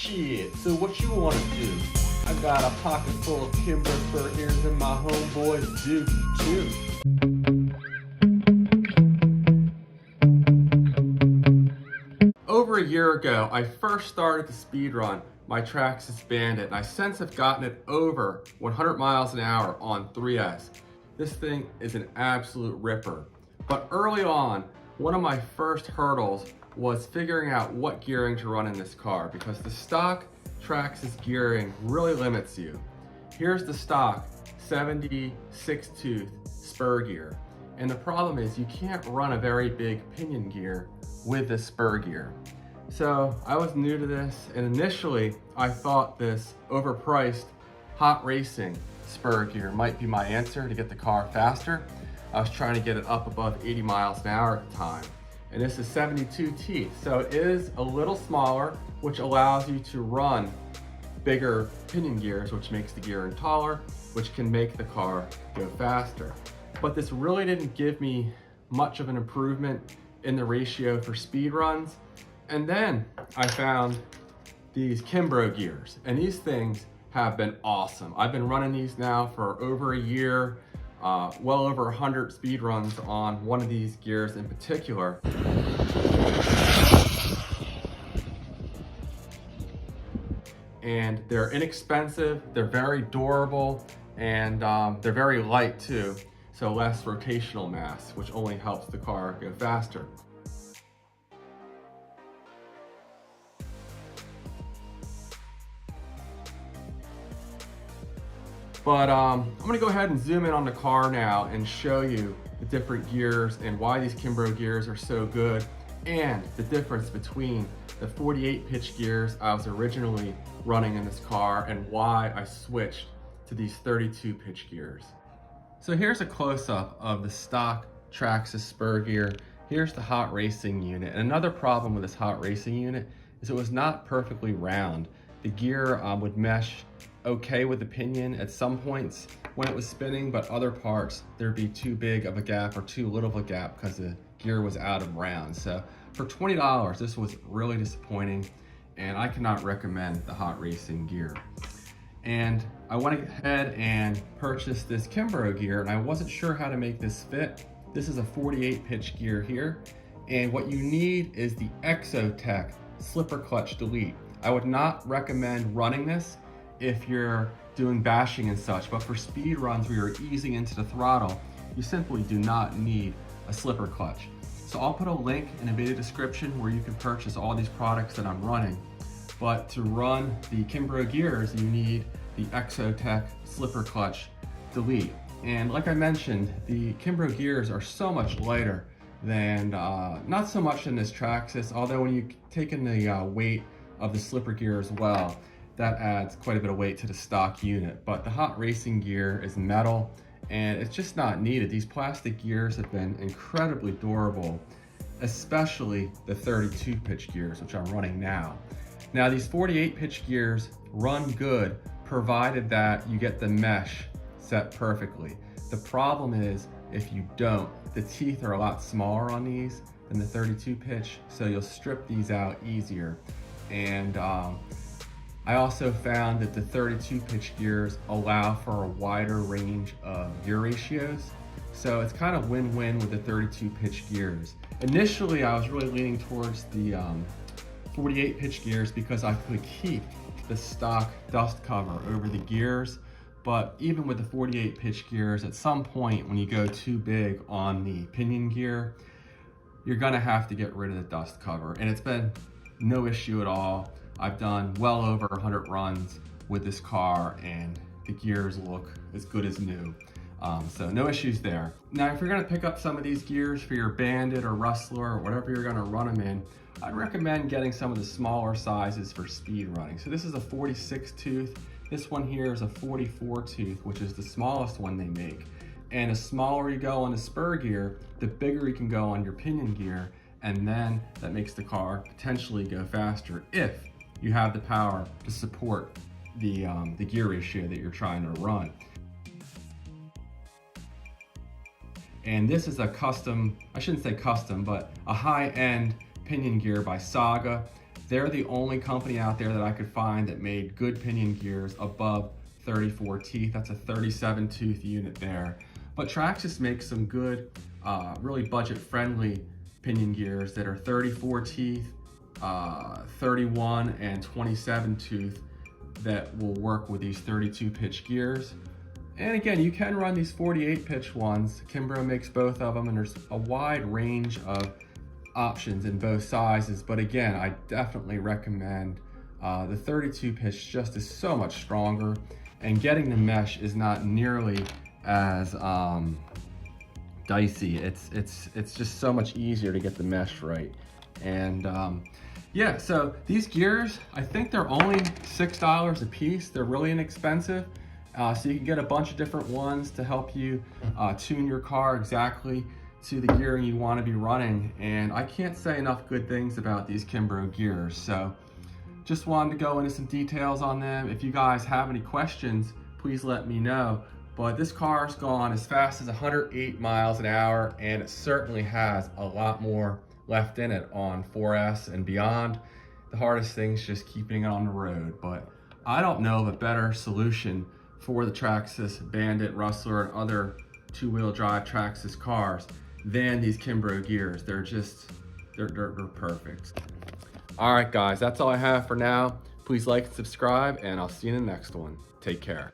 Shit, so what you wanna do? I got a pocket full of Kimbrough Spur ears and my homeboys do too. Over a year ago, I first started to speedrun my Traxxas Bandit, and I since have gotten it over 100 miles an hour on 3S. This thing is an absolute ripper. But early on, one of my first hurdles was figuring out what gearing to run in this car, because the stock Traxxas gearing really limits you. Here's the stock 76 tooth spur gear. And the problem is you can't run a very big pinion gear with the spur gear. So I was new to this, and initially I thought this overpriced hot racing spur gear might be my answer to get the car faster. I was trying to get it up above 80 miles an hour at the time. And this is 72 teeth, so it is a little smaller, which allows you to run bigger pinion gears, which makes the gearing taller, which can make the car go faster. But this really didn't give me much of an improvement in the ratio for speed runs. And then I found these Kimbrough gears, and these things have been awesome. I've been running these now for over a year, well over 100 speed runs on one of these gears in particular. And they're inexpensive, they're very durable, and they're very light too, so less rotational mass, which only helps the car go faster. But I'm gonna go ahead and zoom in on the car now and show you the different gears and why these Kimbrough gears are so good, and the difference between the 48 pitch gears I was originally running in this car and why I switched to these 32 pitch gears. So here's a close-up of the stock Traxxas spur gear. Here's the hot racing unit. And another problem with this hot racing unit is it was not perfectly round. The gear would mesh okay with the pinion at some points when it was spinning, but other parts there'd be too big of a gap or too little of a gap because the gear was out of round. So for $20, this was really disappointing, and I cannot recommend the hot racing gear. And I went ahead and purchased this Kimbrough gear, and I wasn't sure how to make this fit. This is a 48 pitch gear here, and what you need is the Exotech slipper clutch delete. I would not recommend running this if you're doing bashing and such, but for speed runs where you're easing into the throttle, you simply do not need a slipper clutch. So I'll put a link in the video description where you can purchase all these products that I'm running. But to run the Kimbrough gears, you need the Exotech slipper clutch delete. And like I mentioned, the Kimbrough gears are so much lighter than, not so much in this Traxxas, although when you take in the weight of the slipper gear as well, that adds quite a bit of weight to the stock unit. But the hot racing gear is metal, and it's just not needed. These plastic gears have been incredibly durable, especially the 32 pitch gears, which I'm running now. Now these 48 pitch gears run good, provided that you get the mesh set perfectly. The problem is if you don't, the teeth are a lot smaller on these than the 32 pitch, so you'll strip these out easier. And I also found that the 32 pitch gears allow for a wider range of gear ratios. So it's kind of win-win with the 32 pitch gears. Initially, I was really leaning towards the 48 pitch gears because I could keep the stock dust cover over the gears. But even with the 48 pitch gears, at some point when you go too big on the pinion gear, you're gonna have to get rid of the dust cover. And it's been no issue at all. I've done well over 100 runs with this car, and the gears look as good as new. So no issues there. Now, if you're gonna pick up some of these gears for your Bandit or Rustler or whatever you're gonna run them in, I'd recommend getting some of the smaller sizes for speed running. So this is a 46 tooth. This one here is a 44 tooth, which is the smallest one they make. And the smaller you go on the spur gear, the bigger you can go on your pinion gear, and then that makes the car potentially go faster if you have the power to support the gear ratio that you're trying to run. And this is a custom, I shouldn't say custom, but a high-end pinion gear by Saga. They're the only company out there that I could find that made good pinion gears above 34 teeth. That's a 37 tooth unit there. But Traxxas makes some good, really budget-friendly pinion gears that are 34 teeth, 31 and 27 tooth that will work with these 32 pitch gears. And again, you can run these 48 pitch ones. Kimbrough makes both of them, and there's a wide range of options in both sizes. But again, I definitely recommend the 32 pitch. Just is so much stronger, and getting the mesh is not nearly as dicey. It's just so much easier to get the mesh right. And yeah, so these gears, I think they're only $6 a piece. They're really inexpensive. So you can get a bunch of different ones to help you tune your car exactly to the gearing you want to be running. And I can't say enough good things about these Kimbrough gears. So just wanted to go into some details on them. If you guys have any questions, please let me know. But this car's gone as fast as 108 miles an hour, and it certainly has a lot more left in it on 4S and beyond. The hardest thing is just keeping it on the road. But I don't know of a better solution for the Traxxas, Bandit, Rustler, and other two-wheel drive Traxxas cars than these Kimbrough gears. They're just, they're perfect. All right, guys, that's all I have for now. Please like and subscribe, and I'll see you in the next one. Take care.